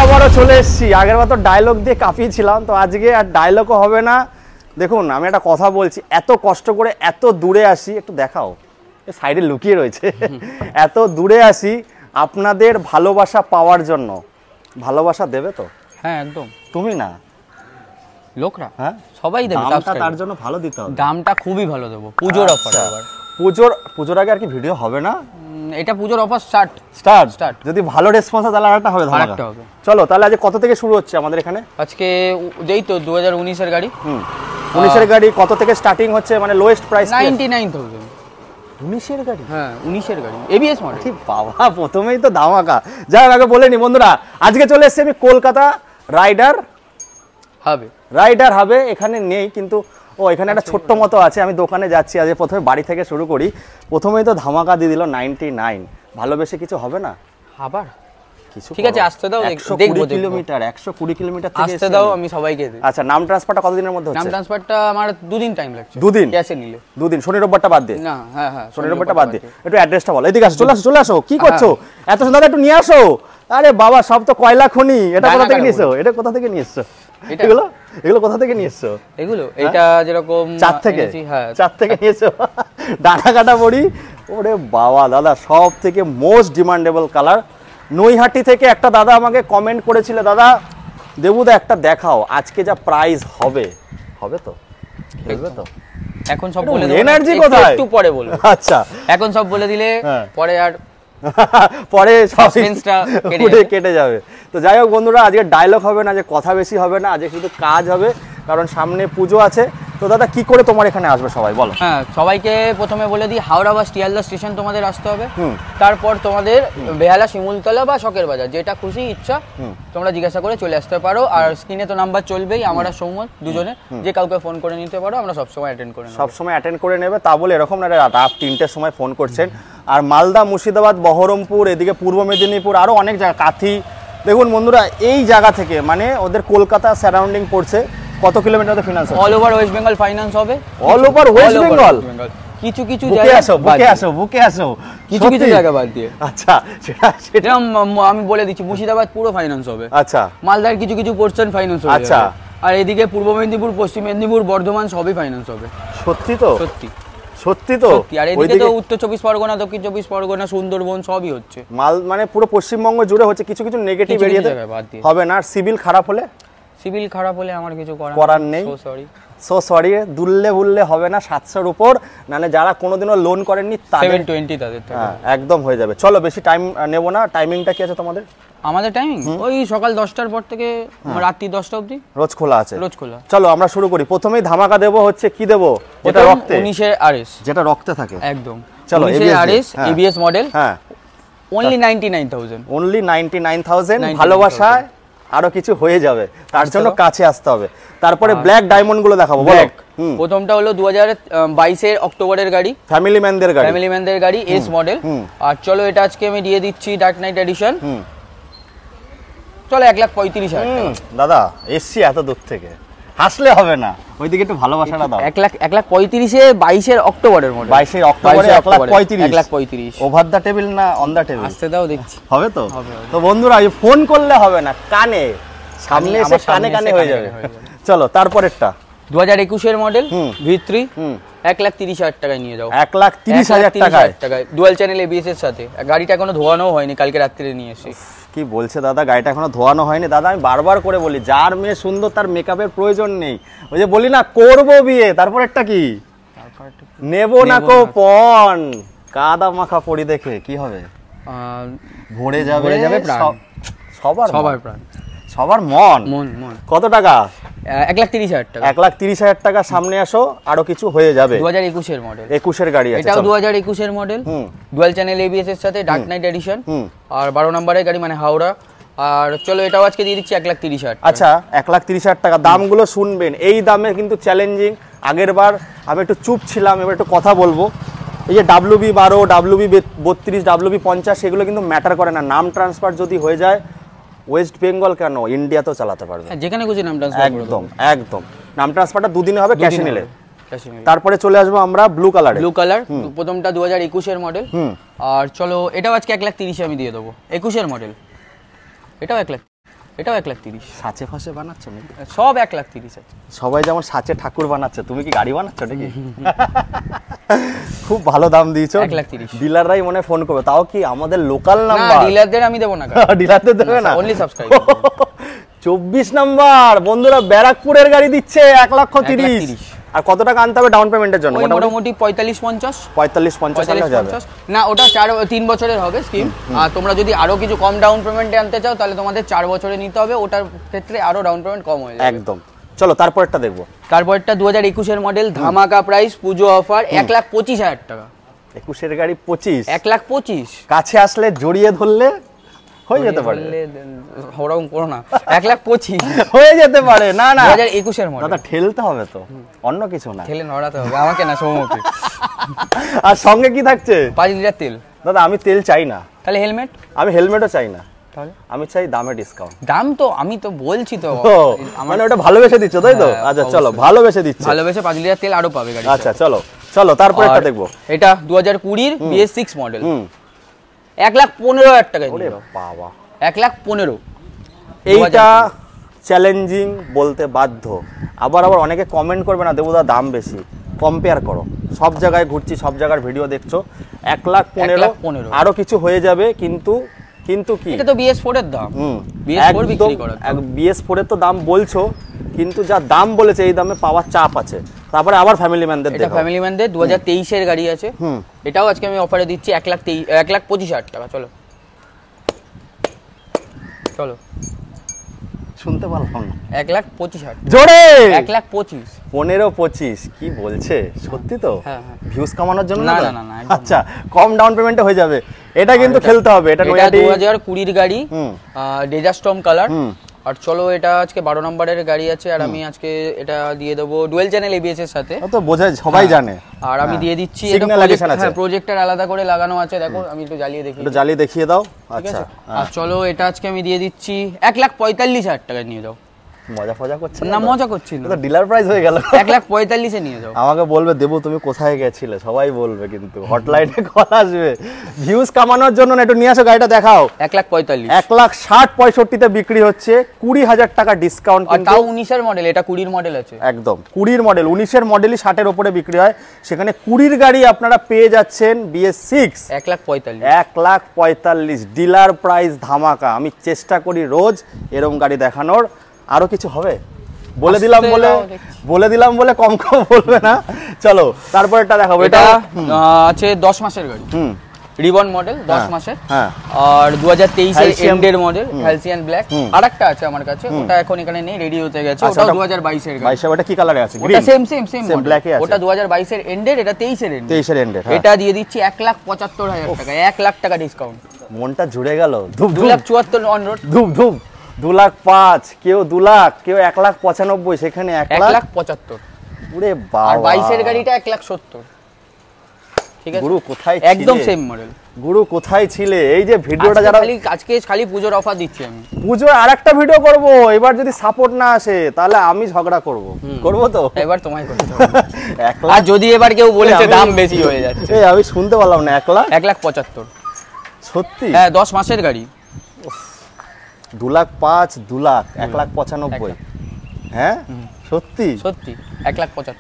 আবারও চলে এসেছি। আগের বার তো ডায়লগ দিয়ে কাঁপিয়েছিলাম, তো আজকে আর ডায়লগও হবে না। দেখুন আমি একটা কথা বলছি, এত কষ্ট করে এত দূরে আসি, একটু দেখাও সাইডে লুকিয়ে রয়েছে, এত দূরে আসি আপনাদের ভালোবাসা পাওয়ার জন্য। ভালোবাসা দেবে তো? হ্যাঁ একদম। তুমি না, লোকরা হ্যাঁ সবাই দেবে। দামটা তার জন্য ভালো দিতে হবে। দামটা খুবই ভালো দেবো, পুজোর অফার। এবার পুজোর আগে আর কি ভিডিও হবে না? এটা পুজোর অফার স্টার্ট। যদি ভালো রেসপন্স হয় তাহলে আরেকটা হবে, আরেকটা হবে। চলো তাহলে আজ কত থেকে শুরু হচ্ছে আমাদের এখানে? আজকে যেই তো 2019 এর গাড়ি। 19 এর গাড়ি কত থেকে স্টার্টিং হচ্ছে, মানে লোয়েস্ট প্রাইস? 99,000। 19 এর গাড়ি? হ্যাঁ 19 এর গাড়ি, এবিএস মডেল। ঠিক বাবা, প্রথমেই তো ধামাকা। যাই হোক, আগে বলে নি বন্ধুরা, আজকে চলে এসেছি আমি কলকাতা রাইডার হবে। এখানে নেই কিন্তু এখানে একটা ছোট্ট মতো আছে। আমি দোকানে যাচ্ছি, আজকে প্রথমে বাড়ি থেকে শুরু করি। প্রথমেই তো ধামাকা দিয়ে দিল 99। ভালোবেসে কিছু হবে না? আবার কিছু ঠিক আছে, আসতে দাও, দেখবো। 120 কিলোমিটার থেকে আসতে দাও, আমি সবাইকে দিই। আচ্ছা, নাম ট্রান্সফারটা কতদিনের মধ্যে হচ্ছে? নাম ট্রান্সফারটা আমার 2 দিন টাইম লাগছে। 2 দিন ক্যাশে নিলে 2 দিন, শনি রোববারটা বাদ দিয়ে? না, হ্যাঁ শনি রোববারটা বাদ দিয়ে। একটু অ্যাড্রেসটা বলো। এদিকে আসো, চলে আসো। কি করছো এত সুন্দর? একটু নিয়ে আসো। আরে বাবা, সব তো কয়লা খনি। এটা কোথা থেকে নিয়েছো? এগুলো কোথা থেকে নিয়েছো? এটা যেরকম চার থেকে? হ্যাঁ, চার থেকে নিয়েছো। ডাটা কাটা বড়ি। ওরে বাবা দাদা, সব থেকে মোস্ট ডিমান্ডেবল কালার। নৈহাটি থেকে একটা দাদা আমাকে কমেন্ট করেছিল, দাদা দেবুদা একটা দেখাও, আজকে যা প্রাইস হবে তো? এখন সব বলে দেব, এনার্জি কোথায়? একটু পরে বলবো। আচ্ছা, এখন সব বলে দিলে পরে আর পরে সাসপেন্সটা কেটে যাবে। তো যাই হোক বন্ধুরা, আজকে ডায়লগ হবে না, যে কথা বেশি হবে না, আজকে শুধু কাজ হবে, কারণ সামনে পুজো আছে। তো দাদা কি করে তোমার এখানে আসবে সবাই বলো? হ্যাঁ, সবাইকে প্রথমে বলে দিই, হাওড়া বা শিয়ালদা স্টেশন তোমাদের আসতে হবে। তারপর তোমাদের বেহালা, শিমুলতলা বা শখের বাজার, যেটা খুশি ইচ্ছা তোমরা জিজ্ঞাসা করে চলে আসতে পারো। আর স্ক্রিনে তো নাম্বার চলবেই, আমরা সৌম্য দুজনে, যে কাউকে ফোন করে নিতে পারো, আমরা সবসময় অ্যাটেন্ড করে নেবে। তা বলে এরকম না রাত 3টের সময় ফোন করছেন। আর মালদা, মুর্শিদাবাদ, বহরমপুর, এদিকে পূর্ব মেদিনীপুর, আরো অনেক জায়গা, কাথি। দেখুন বন্ধুরা, এই জায়গা থেকে মানে ওদের কলকাতা সারাউন্ডিং পড়ছে, কত kilometre finance? All over West Bengal finance হবে। All over West Bengal? কিছু বুকে আসো কিছু জায়গা বাদ দিয়ে। আচ্ছা, সেটা আমি বলে দিচ্ছি, মুর্শিদাবাদ পুরো ফাইন্যান্স হবে। আচ্ছা, মালদার কিছু পোর্শন ফাইন্যান্স হবে। আচ্ছা, আর এদিকে পূর্ব মেদিনীপুর, পশ্চিম মেদিনীপুর, বর্ধমান সবই ফাইন্যান্স হবে। সত্যি তো? সত্যি তো। আর এদিকে তো উত্তর 24 পরগনা, দক্ষিণ 24 পরগনা, সুন্দরবন সবই হচ্ছে। মাল মানে পুরো পশ্চিমবঙ্গ জুড়ে হচ্ছে। কিছু নেগেটিভ এরিয়াতে হবে না। আর সিভিল খারাপ হলে আমার কিছু করার নেই। সো সরি, দুললে হবে না। 700-র উপর, নালে যারা কোনোদিনও লোন করেননি 720 তাদের একদম হয়ে যাবে। চলো বেশি টাইম নেব না। টাইমিংটা কি আছে তোমাদের? আমাদের টাইমিং ওই সকাল 10টার পর থেকে রাত্রি 10টা অবধি রোজ খোলা আছে। চলো আমরা শুরু করি। প্রথমেই ধামাকা দেবো হচ্ছে, কি দেবো? যেটা রক্তে, 19 এর আরএস, যেটা রক্তে থাকে একদম। চলো, আরএস এবিএস মডেল। হ্যাঁ, only 99,000। only 99,000। ভালোবাসায় আরো কিছু হয়ে যাবে, তার জন্য কাছে আসতে হবে। তারপরে ব্ল্যাক ডায়মন্ড গুলো দেখাবো। বলো। প্রথমটা হলো 2022 এর অক্টোবরের গাড়ি, ফ্যামিলি ম্যানদের গাড়ি এস মডেল। আর চলো এটা আজকে আমি দিয়ে দিচ্ছি ডার্ক নাইট এডিশন। চলো 1,35,000 টাকা। দাদা এসছি এত দূর থেকে, হাসলে হবে না, ওইদিকে একটু ভালোবাসাটা দাও। 1,35,000 22 এর অক্টোবরের মডেল। 22 এর অক্টোবরে 1,35,000। ওভার দা টেবিল না অন দা টেবিল? আসতে দাও, দেখছি হবে তো। তো বন্ধুরা, ফোন করলে হবে না, কানে সামনে এসে কানে হয়ে যাবে। চলো তারপরেরটা 2021 এর মডেল V3, 1,30,000 টাকায় নিয়ে যাও। 1,30,000 টাকায় ডুয়াল চ্যানেল এবিএস এর সাথে। গাড়িটা এখনো ধোয়ানো হয়নি, কালকে রাত্রিরে নিয়ে এসেছি। কি বলছে দাদা, গাড়িটা এখনো ধোয়ানো হয়নি? দাদা আমি বারবার করে বলি, যার মেয়ে সুন্দর তার মেকআপের প্রয়োজন নেই। ওই যে বলি না, করবো বিয়ে, তারপর একটা কি নেবো না কো পণ, কাদা মাখা পড়ি দেখে কি হবে? ভরে যাবে প্রাণ, সবার প্রাণ, সবার মন। কত টাকা? 1,30,000 টাকা। 1,30,000 টাকা। সামনে আসো, আরো কিছু হয়ে যাবে। 2021 এর মডেল, 21 এর গাড়ি আছে। এটাও 2021 এর মডেল, ডুয়াল চ্যানেল এবিএস এর সাথে, ডার্ক নাইট এডিশন। আর 12 নম্বরের গাড়ি, মানে হাওড়া। আর চলো এটাও আজকে দিয়ে দিচ্ছি 1,30,000। আচ্ছা, 1,30,000 টাকা। দামগুলো শুনবেন, এই দামে কিন্তু চ্যালেঞ্জিং। আগের বার আমি একটু চুপ ছিলাম, এবার একটু কথা বলবো। এই যে WB12, WB32, WB50, এগুলো কিন্তু ম্যাটার করে না। নাম ট্রান্সফার যদি হয়ে যায়, ওয়েস্ট বেঙ্গল কেন, ইন্ডিয়াতেও চালাতে পারবে, যেখানে খুশি নাম ট্রান্সফার। একদম। নাম ট্রান্সফারটা 2 দিনে হবে, ক্যাশে নিলে। তারপরে চলে আসবো আমরা ব্লু কালার। প্রথমটা 2021 এর মডেল। আর চলো এটাও আজকে 1,30,000 আমি দিয়ে দেবো। 21 এর মডেল, এটাও 1,00,000। এটাও 1,30,000। সাচে ফাঁসে বানাচ্ছ নাকি? সব 1,30,000 আছে। সবাই যেমন সাচে ঠাকুর বানাচ্ছে, তুমি কি গাড়ি বানাচ্ছ নাকি? খুব ভালো দাম দিয়েছো। 1,30,000 ডিলাররাই মনে ফোন করবে, তাও কি আমাদের লোকাল না, নাম্বার? ডিলারদের আমি দেবো না, ডিলারদের দেবে না, অনলি সাবস্ক্রাইব। 24 নাম্বার বন্ধুরা, ব্যারাকপুরের গাড়ি দিচ্ছে 1,30,000। 1,30,000 আর কত টাকা আনতে হবে ডাউন পেমেন্টের জন্য? ওই মোটামুটি 45-50। 45-50 টাকা যাবে 45-50 না, ওটা 3 বছরের হবে স্কিম। আর তোমরা যদি আরো কিছু কম ডাউন পেমেন্টে আনতে চাও তাহলে তোমাদের 4 বছরে নিতে হবে, ওটার ক্ষেত্রে আরো ডাউন পেমেন্ট কম হয়ে যাবে। একদম। চলো তারপরটা দেখবো। তারপরটা 2021 এর মডেল, ধামাকা প্রাইস, পুজো অফার, 1,25,000 টাকা। 21 এর গাড়ি 25। 1,25,000 কাছে আসলে জড়িয়ে ধরলে হয়ে যেতে পারে। ওরকম করো না, 1,25,000 হয়ে যেতে পারে। না না, 2021 এর মডেল। দাদা ঠেলতে হবে তো, অন্য কিছু না। ঠেলে নড়াতে হবে আমাকে না, সৌমকে। আর সঙ্গে কি থাকছে? 5 লিটার তেল। দাদা আমি তেল চাই না। তাহলে হেলমেট? আমি হেলমেটও চাই না, তাহলে আমি চাই দামে ডিসকাউন্ট। দাম তো আমি তো বলছি তো, মানে ওটা ভালোবেসে দিচ্ছ তাই তো? হ্যাঁ, আচ্ছা চলো, ভালোবেসে দিচ্ছ। ভালোবেসে 5 লিটার তেল আরো পাবে গাড়ি। আচ্ছা চলো চলো তারপর একটা দেখবো। এটা 2020 BS6 মডেল, 1,15,000 টাকায় ওরে নিয়ে যাও। বাবা, 1,15,000। এইটা চ্যালেঞ্জিং বলতে বাধ্য। আবার অনেকে কমেন্ট করবে না দেবুদা দাম বেশি, কম্পেয়ার করো। সব জায়গায় ঘুরছি, সব জায়গার ভিডিও দেখছো, 1,15,000 আরো কিছু হয়ে যাবে, কিন্তু কিন্তু কি, এটা তো BS4 এর দাম। BS4 বিক্রি করা, BS4 এর তো দাম বলছো, কিন্তু যা দাম বলেছে এই দামে পাওয়ার চাপ আছে। তারপরে আবার ফ্যামিলি ম্যানদের এটা ফ্যামিলি ম্যানদের 2023 এর গাড়ি আছে। এটাও আজকে আমি অফারে দিচ্ছি 1,25,000 টাকা। চলো চলো, শুনতে পারলাম না। 1,25,000 জোরে 1,25,000। 15-25 কি বলছে? সত্যি তো? হ্যাঁ হ্যাঁ। ভিউজ কামানোর জন্য না তো? না না না, একদম আচ্ছা, কম ডাউন পেমেন্টে হয়ে যাবে। এটা কিন্তু খেলতে হবে। এটা 2020 এর গাড়ি, ডেজার স্টর্ম কালার। আর চলো, এটা আজকে 12 নম্বরের গাড়ি আছে, আর আমি আজকে এটা দিয়ে দেবো ডুয়েল চ্যানেল ABS এর সাথে। তো বোঝায়, সবাই জানে। আর আমি দিয়ে দিচ্ছি সিগন্যাল এডিশন আছে, প্রজেক্টর আলাদা করে লাগানো আছে। দেখো আমি একটু জ্বালিয়ে দেখি, একটু জ্বালিয়ে দেখিয়ে দাও। আচ্ছা, আর চলো এটা আজকে আমি দিয়ে দিচ্ছি 1,45,000 টাকায় নিয়ে যাও। মজা ফজা করছে না, মজা করছি না, তো ডিলার প্রাইস হয়ে গেল। 1,45,000 এ নিয়ে যাও। আমাকে বলবে দেবু তুমি কোথায় গেছিলে, সবাই বলবে, কিন্তু হটলাইনে কল আসবে। ভিউজ কামানোর জন্য না, একটু নিয়ে আসো গাড়িটা দেখাও। 1,45,000 1,60-65 তে বিক্রি হচ্ছে, 20,000 টাকা ডিসকাউন্ট। আর তাও 19 এর মডেল, এটা 20 মডেল আছে। একদম 20 মডেল, 19 মডেলই 60 উপরে বিক্রি হয়, সেখানে 20 গাড়ি আপনারা পেয়ে যাচ্ছেন BS6 1,45,000। 1,45,000 ডিলার প্রাইস ধামাকা। আমি চেষ্টা করি রোজ এরকম গাড়ি দেখানোর। আরো কিছু হবে বলে দিলাম বলে কম বলবে না। চলো তারপর এটা দেখাবো। এটা আছে 10 মাসের গাড়ি, রিবন মডেল, 10 মাসের। আর 2023 এর এন্ডের মডেল, হ্যালসিয়ান ব্ল্যাক। আরেকটা আছে আমার কাছে, ওটা এখন এখানে নেই, রেডি হতে গেছে। ওটা 2022 এর গাড়ি। 22 ওটা কি কালারে আছে? ওটা সেম ব্ল্যাকে আছে। ওটা 2022 এর এন্ডের, এটা 23 এর এন্ড। 23 এর এন্ডের। এটা দিয়ে দিচ্ছি 1,75,000 টাকা, 1 লাখ টাকা ডিসকাউন্ট। মনটা জুড়ে গেল। 2,74,000 অন রোড। ধুপ ধুপ 2,05,000, কেউ 2 লাখ, কেউ 1,95,000, সেখানে 1,75,000। ওরে বাবা। আর 22 এর গাড়িটা 1,70,000। ঠিক আছে গুরু কোথায় ছিলে? একদম সেম মডেল। গুরু কোথায় ছিলে? এই যে ভিডিওটা যারা আজকে খালি পুজোর অফার দিচ্ছি আমি। পুজোর আরেকটা ভিডিও করব, এবার যদি সাপোর্ট না আসে তাহলে আমি ঝগড়া করব তো। এবার তোমায় করতে হবে। আর যদি এবার কেউ বলেছে দাম বেশি হয়ে যাচ্ছে, এই আমি শুনতে পারলাম না। 1,75,000 সত্যি? হ্যাঁ, 10 মাসের গাড়ি। 2,05,000, 2 লাখ, 1,95,000। হ্যাঁ সত্যি সত্যি 1,75,000।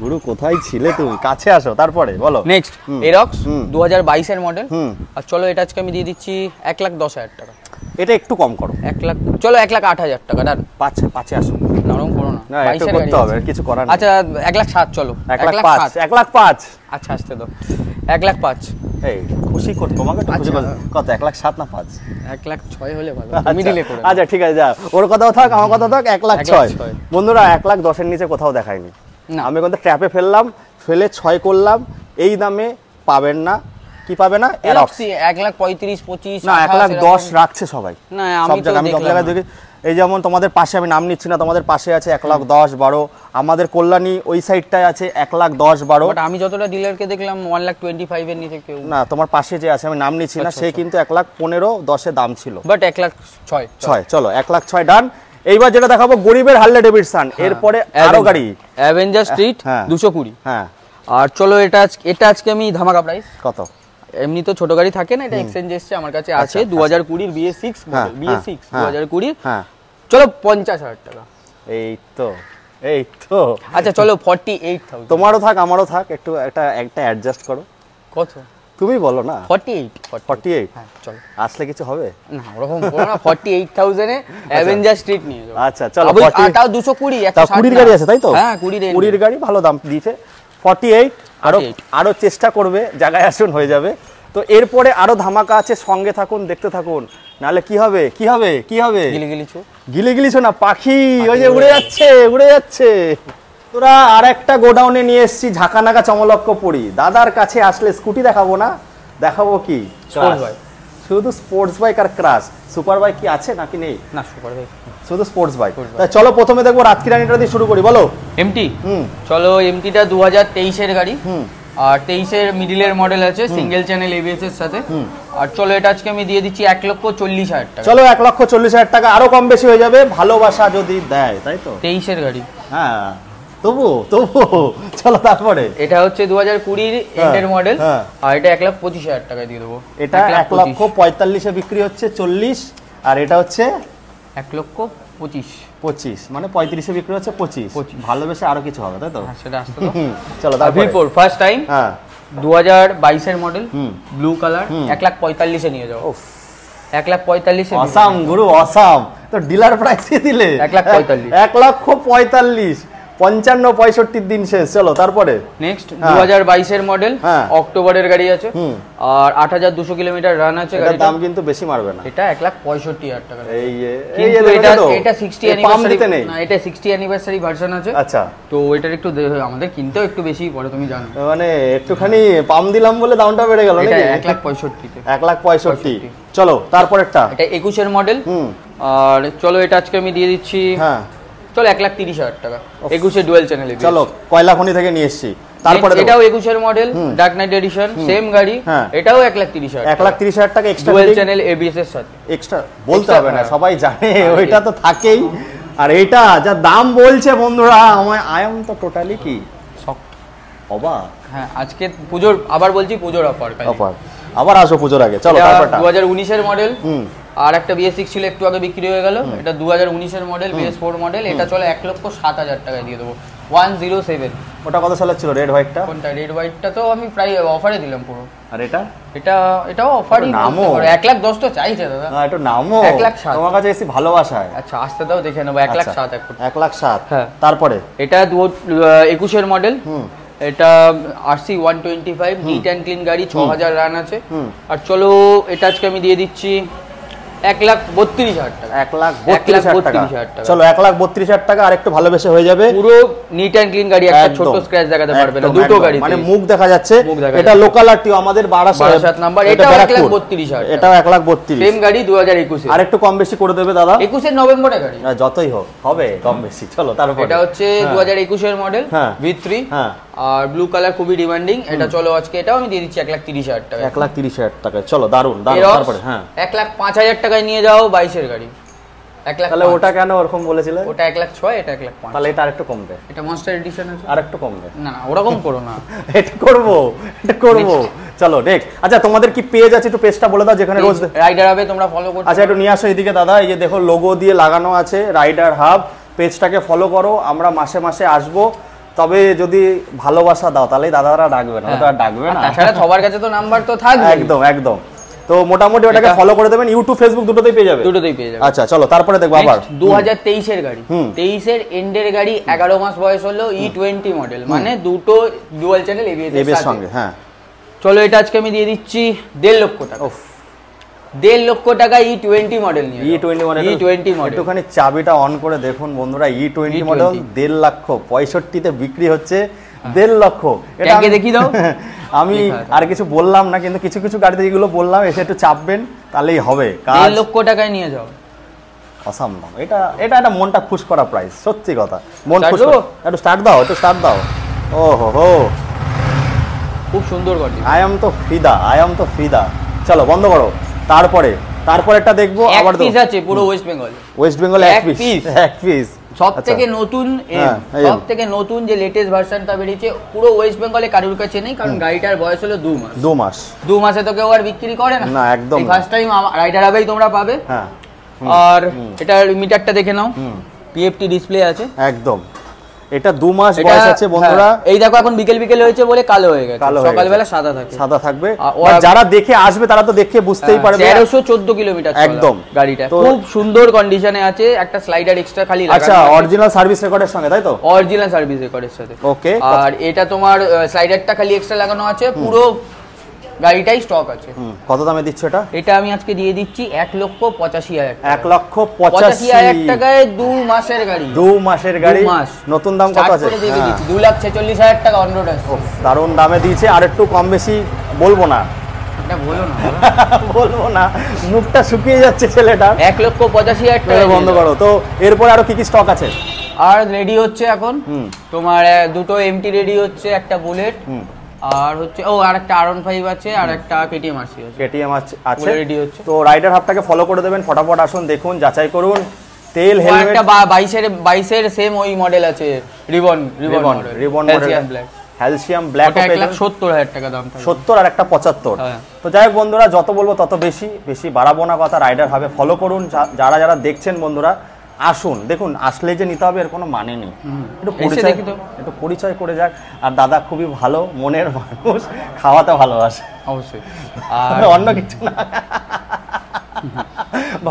গুরু কোথায় ছিলে তুমি? কাছে আসো, তারপরে বলো। নেক্সট এরক্স 2022 এর মডেল। আর চলো এটা আজকে আমি দিয়ে দিচ্ছি 1,10,000 টাকা। এটা একটু কম করো। 1 লাখ, চলো 1,08,000 টাকা। ডান। 5 আসো। নরম করো না, না একটু করতে হবে, কিছু করার নেই। আচ্ছা 1,07,000 চলো। 1,05,000, 1,05,000। আচ্ছা আসতে দাও। 1,05,000। এই খুশি কর, তোমাকে একটু খুশি কর। কত? 1,07,000 না 5? 1,06,000 হলে ভালো, মিডিলে করে। আচ্ছা ঠিক আছে, যা, ওর কথাও থাক, আমার কথাও থাক। 1,06,000। বন্ধুরা 1,10,000 নিচে কোথাও দেখায়নি। আমি কিন্তু ট্র্যাপে ফেলে 6 করলাম। এই দামে পাবেন না। কি পাবে না? 1,35,000, 25,000 না, 1,10,000 রাখছে সবাই। না আমি সব জায়গায় দেখি। এই যেমন তোমাদের পাশে, আমি নাম নিচ্ছি না, তোমাদের পাশে আছে 1,10,000, 12। আমাদের কল্যাণী ওই সাইডটায় আছে 1,10,000, 12। বাট আমি যতটা ডিলারকে দেখলাম 1,25,000 এর নিচে কেউ না। তোমার পাশে যে আছে, আমি নাম নিচ্ছি না, সে কিন্তু 1,15,10 দাম ছিল, বাট 1,06,000। চলো 1,06,000 ডান। এইবার যেটা দেখাবো গরিবের হার্লে ডেভিডসন, এরপরে আরো গাড়ি, অ্যাভেঞ্জার স্ট্রিট 220। হ্যাঁ। আর চলো এটা আজকে আমি ধামাকা প্রাইস। কত? এমনি তো ছোট গাড়ি থাকে না, এটা এক্সচেঞ্জ এসছে আমার কাছে আছে 2020 BS6 মডেল, BS6 2020। হ্যাঁ চলো 50,000 টাকা। এই তো এই তো আচ্ছা চলো 48,000। তোমারও থাক আমারও থাক, একটু একটা অ্যাডজাস্ট করো। কত? তুমি বলো না। 48। হ্যাঁ চলো। আসলে কিছু হবে না ওরকম করো না, 48,000 এ অ্যাভেঞ্জার স্ট্রিট নিয়ে যাও। আচ্ছা চলো, তাও 220, 120 গাড়ি আছে তাই তো? হ্যাঁ 20 গাড়ি ভালো দাম দিয়েছে। 48 আরো চেষ্টা করবে, জায়গায় আসুন হয়ে যাবে। তো এরপরে আরো ধামাকা আছে, সঙ্গে থাকুন, দেখতে থাকুন, নাহলে কি হবে কি হবে কি হবে। গিলিগিলিছো না, পাখি ওই যে উড়ে যাচ্ছে। তোরা আর একটা গোডাউনে নিয়ে এসেছি, ঝাঁকানাকা চমলক্ষ পড়ি। দাদার কাছে আসলে স্কুটি দেখাবো না, দেখাবো কি? শুধু স্পোর্টস বাইক আর ক্রাশ। সুপার বাইক কি আছে নাকি নেই? না সুপার বাইক, শুধু স্পোর্টস বাইক। তাই চলো প্রথমে দেখবো রাতকিরানিটা দিয়ে শুরু করি, বলো। এমটি। চলো এমটিটা 2023 এর গাড়ি, আর 23 এর মিডিলের মডেল আছে, সিঙ্গেল চ্যানেল এবিএস এর সাথে। আর চলো এটা আজকে আমি দিয়ে দিচ্ছি 1,40,000 টাকা। চলো 1,40,000 টাকা, আরো কম বেশি হয়ে যাবে ভালোবাসা যদি দেয়, তাই তো? 23 এর গাড়ি। হ্যাঁ তবু চলো তারপরে এটা হচ্ছে 2020 এন্ডের মডেল, আর এটা 1,25,000 টাকা দিয়ে দেবো। এটা 1,45,000 এ বিক্রি হচ্ছে 40, আর এটা হচ্ছে 1,25,000 মানে 35 এ বিক্রি হচ্ছে 25। ভালোবেসে আরো কিছু হবে তাই তো? সেটা আসতে তো। চলো তারপরে V4 ফার্স্ট টাইম, 2022 এর মডেল, ব্লু কালার, 1,45,000 এ নিয়ে যাও। 1,45,000 অসাম গুরু অসাম। তো ডিলার প্রাইসে দিলে 1,45,000, 55-65 দিন শেষ। চলো তারপরে নেক্সট 2022 এর মডেল, অক্টোবরের গাড়ি আছে, আর 8,200 কিলোমিটার রান আছে। গাড়ির দাম কিন্তু বেশি মারবে না, এটা 1,65,000 টাকা। কিন্তু এটা 60 অ্যানিভার্সারি না, এটা 60 অ্যানিভার্সারি ভার্সন আছে। আচ্ছা, তো এটার একটু আমাদের কিনতেও একটু বেশি পড়ে, তুমি জানো। মানে একটুখানি পাম দিলাম বলে দামটা বেড়ে গেল নাকি? 1,65,000 1,65,000। চলো তারপরেরটা, এটা 21 এর মডেল, আর চলো এটা আজকে আমি দিয়ে দিচ্ছি, চলো 1,30,000 টাকা। 21 এর ডুয়াল চ্যানেল। চলো কয়লা খনি থেকে নিয়ে এসেছি। তারপরে এটাও 21 এর model, dark knight edition, same গাড়ি, এটাও 1,30,000। 1,30,000 টাকা এক্সট্রা, ডুয়াল চ্যানেল এবিএস এর সাথে। এক্সট্রা বলতে হবে না, সবাই জানে ওইটা তো থাকেই। আর এটা যা দাম বলছে বন্ধুরা, আই এম তো টোটালি কি অবাক। হ্যাঁ আজকে পুজোর, আবার বলছি পুজোর অফার, আবার আসো পুজোর আগে। চলো তারপরটা 2019 এর মডেল, আর একটা BS6 ছিল একটু আগে বিক্রি হয়ে গেল, এটা 2019 এর মডেল, BS4 মডেল। এটা চলো 1,07,000 টাকায় দিয়ে দেবো। 107। ওটা কত সালের ছিল? রেড হোয়াইটটা? কোনটা? রেড হোয়াইটটা তো আমি প্রায় অফারে দিলাম পুরো। আর এটাও অফারই। নামও 1,10,000 তো চাইছে দাদা। না একটু নামও 1,07,000 তোমার কাছে এসে ভালোবাসায়। আচ্ছা আসতে দাও, দেখে নেবো। 1,07,000 1,07,000। হ্যাঁ তারপরে এটা 21 এর মডেল, এটা RC 125, নিট অ্যান্ড ক্লিন গাড়ি, 6,000 রান আছে। আর চলো এটা আজকে আমি দিয়ে দিচ্ছি 1,32,000 টাকা। 1,32,000 টাকা। চলো 1,32,000 টাকা, আর একটু ভালোবেসে হয়ে যাবে। পুরো নিট অ্যান্ড ক্লিন গাড়ি, একটা ছোট স্ক্র্যাচ দেখাতে পারবে না, দুটো গাড়ি মানে মুখ দেখা যাচ্ছে। এটা লোকাল আরটিও আমাদের 12 নাম্বার, এটা 1,32,000। এটাও 1,32,000 সেম গাড়ি 2021 আর একটু কম বেশি করে দেবে দাদা। 21 এর নভেম্বরের গাড়ি, যতই হোক হবে কম বেশি। চলো তারপর এটা হচ্ছে 2021 এর মডেল, V3, আর ব্লু কালার, খুবই ডিমান্ডিং। এটা চলো আজকে এটাও আমি দিয়ে দিচ্ছি 1,30,000 টাকা। 1,30,000 টাকা। চলো দারুন দারুন। তারপরে 1,05,000 টাকায় নিয়ে যাও 22 এর গাড়ি। 1,05,000। তাহলে ওটা কেন ওরকম বলেছিলে? ওটা 1,06,000, এটা 1,05,000। তাহলে এটা আরেকটু কমবে। এটা মনস্টার এডিশন আছে, আরেকটু কমবে। না না ওরকম করো না। এটা করব। চলো নেক্সট। আচ্ছা তোমাদের কি পেজ আছে? একটু পেজটা বলে দাও, যেখানে রোজ রাইডার হবে তোমরা ফলো করো। আচ্ছা একটু নিয়ে আসো এদিকে দাদা। এই যে দেখো লোগো দিয়ে লাগানো আছে রাইডার হাব। পেজটাকে ফলো করো, আমরা মাসে মাসে আসবো। তবে যদি ভালোবাসা দাও তাহলে দাদারা ডাকবে না, তো আর ডাকবে না। তাছাড়া সবার কাছে তো নাম্বার তো থাকবে। একদম একদম। তো মোটামুটি ওটাকে ফলো করে দেবেন, ইউটিউব ফেসবুক দুটোতেই পেয়ে যাবে। আচ্ছা চলো তারপরে দেখবো আবার 2023 এর গাড়ি, 23 এর এন্ডের গাড়ি, 11 মাস বয়স হলো, E20 মডেল, মানে দুটো ডুয়াল চ্যানেল এবিএস সঙ্গে। হ্যাঁ চলো এটা আজকে আমি দিয়ে দিচ্ছি 1.5 লক্ষ টাকা। 1.5 লক্ষ টাকা E20 মডেল নিয়ে। E20 মডেল একটুখানি চাবিটা অন করে দেখুন বন্ধুরা, E20 মডেল 1,65,000 তে বিক্রি হচ্ছে। 1.5 লক্ষ। এটা দেখিয়ে দাও। আমি আর কিছু বললাম না, কিন্তু কিছু কিছু গাড়িতে যেগুলো বললাম এসে একটু চাপবেন, তাহলেই হবে। 1.5 লক্ষ টাকায় নিয়ে যাও, অসম্ভব। এটা একটা মনটা খুশ করা প্রাইস, সত্যি কথা। মন খুশ। একটু স্টার্ট দাও। ও হো, খুব সুন্দর গাড়ি। আই এম তো ফিদা। চলো বন্ধ করো। তারপরে একটা দেখবো আবার। পিস আছে পুরো ওয়েস্ট বেঙ্গল এক পিস। সব থেকে নতুন সব থেকে নতুন যে লেটেস্ট ভার্সনটা বেরিয়েছে পুরো ওয়েস্ট বেঙ্গলে কারুর কাছে নেই, কারণ গাড়িটার বয়স হলো 2 মাস। 2 মাসে তো কেউ আর বিক্রি করে না, একদম ফার্স্ট টাইম রাইডার হাবেই তোমরা পাবে। আর এটার মিটারটা দেখে নাও, পিএফটি ডিসপ্লে আছে একদম। এটা 2 মাস বয়স আছে বন্ধুরা। এই দেখো এখন বিকেল হয়েছে বলে কালো হয়ে গেছে, সকালবেলা সাদা থাকবে। যারা দেখে আসবে তারা তো দেখে বুঝতেই পারবে। 1314 কিলোমিটার একদম গাড়িটা খুব সুন্দর কন্ডিশনে আছে। একটা স্লাইডার এক্সট্রা খালি লাগানো। আচ্ছা, অরিজিনাল সার্ভিস রেকর্ডের সঙ্গে, তাই তো? অরিজিনাল সার্ভিস রেকর্ডের সাথে। ওকে। আর এটা তোমার স্লাইডারটা খালি এক্সট্রা লাগানো আছে, পুরো গাড়িটাই স্টক আছে। কত দামে দিচ্ছ এটা? এটা আমি আজকে দিয়ে দিচ্ছি 1,85,000। 1,85,000 টাকায় 2 মাসের গাড়ি। 2 মাসের গাড়ি। নতুন দাম কত আছে? 2,46,000 টাকা অন রোড আছে। দারুণ দামে দিয়েছে। আর একটু কম বেশি বলবো না, এটা বলো না বলবো না, মুখটা শুকিয়ে যাচ্ছে ছেলেটার। 1,85,000 টাকা বন্ধ করো তো। এরপর আরো কি কি স্টক আছে? আর রেডি হচ্ছে এখন তোমার দুটো এমটি রেডি হচ্ছে, একটা বুলেট আর হচ্ছে আর একটা R15 আছে, আর একটা কেটিএম আছে। কেটিএম আছে রেডি হচ্ছে। তো রাইডার হাবটাকে ফলো করে দেবেন, ফটাফট আসুন, দেখুন, যাচাই করুন। তেল, হেলমেট, একটা 22 এর সেম ওই মডেল আছে, রিবন মডেল, হ্যালসিয়াম ব্ল্যাক। 1,70,000 টাকা দাম, 70 আর একটা 75। তো যাই হোক বন্ধুরা, যত বলবো তত বেশি বাড়াবো না কথা। রাইডার হাবে ফলো করুন। যারা দেখছেন বন্ধুরা, আসুন, দেখুন, আসলে যে নিতে হবে এর কোনো মানে নেই। একটু পরিচয় করে যাক। আর দাদা খুবই ভালো মনের মানুষ, খাওয়াতে ভালোবাসে অবশ্যই, আর অন্য কিছু না,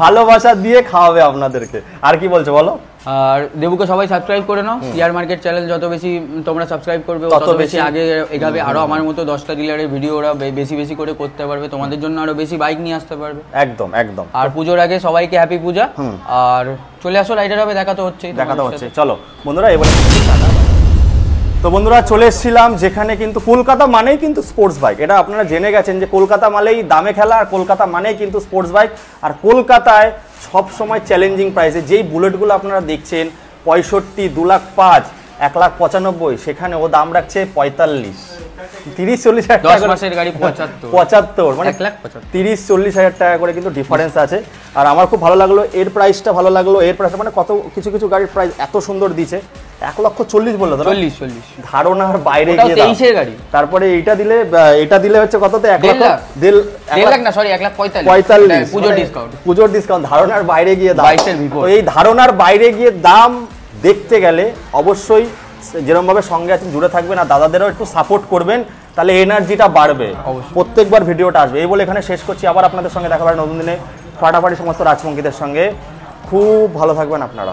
ভালোবাসা দিয়ে খাওয়াবে আপনাদেরকে। আর কি বলছো বলো? আর দেবুকে সবাই সাবস্ক্রাইব করে নাও। শেয়ার মার্কেট চ্যানেল যত বেশি তোমরা সাবস্ক্রাইব করবে তত বেশি আগে এগাবে। আরো আমার মতো 10টা ডিলারের ভিডিও ওরা বেশি করে করতে পারবে, তোমাদের জন্য আরো বেশি বাইক নিয়ে আসতে পারবে। একদম। আর পুজোর আগে সবাইকে হ্যাপি পূজা। আর চলে আসো রাইডার হবে, দেখা তো হচ্ছে। চলো বন্ধুরা, এবারে তো বন্ধুরা চলে এসেছিলাম যেখানে কিন্তু কলকাতা মানেই কিন্তু স্পোর্টস বাইক। এটা আপনারা জেনে গেছেন যে কলকাতা মানেই দামে খেলা, আর কলকাতা মানেই কিন্তু স্পোর্টস বাইক। আর কলকাতায় সব সময় চ্যালেঞ্জিং প্রাইসে যেই বুলেটগুলো আপনারা দেখছেন 65, 2,05,000, 1,95,000, সেখানে ও দাম রাখছে 45, 30-40 হাজার টাকা। 10 মাসের গাড়ি 75, মানে 30-40 হাজার টাকা করে কিন্তু ডিফারেন্স আছে। আর আমার খুব ভালো লাগলো এর প্রাইসটা, এর প্রাইসটা মানে কত কিছু গাড়ির প্রাইস এত সুন্দর দিয়েছে। 1,40,000 বললো তো, 40 ধারণার বাইরে গিয়ে 23-এর গাড়ি। তারপরে এটা দিলে হচ্ছে কততে? 1,00,000 না, সরি 1,45,000 পুজোর ডিসকাউন্ট, ধারণার বাইরে গিয়ে দাম। তো এই ধারণার বাইরে গিয়ে দাম দেখতে গেলে অবশ্যই যেরকম ভাবে সঙ্গে আছেন জুড়ে থাকবেন, আর দাদাদেরও একটু সাপোর্ট করবেন, তাহলে এনার্জিটা বাড়বে, প্রত্যেকবার ভিডিওটা আসবে। এই বলে এখানে শেষ করছি। আবার আপনাদের সঙ্গে দেখা হবে নতুন দিনে ফাটাফাটি সমস্ত রাজমঙ্গীদের সঙ্গে। খুব ভালো থাকবেন আপনারা।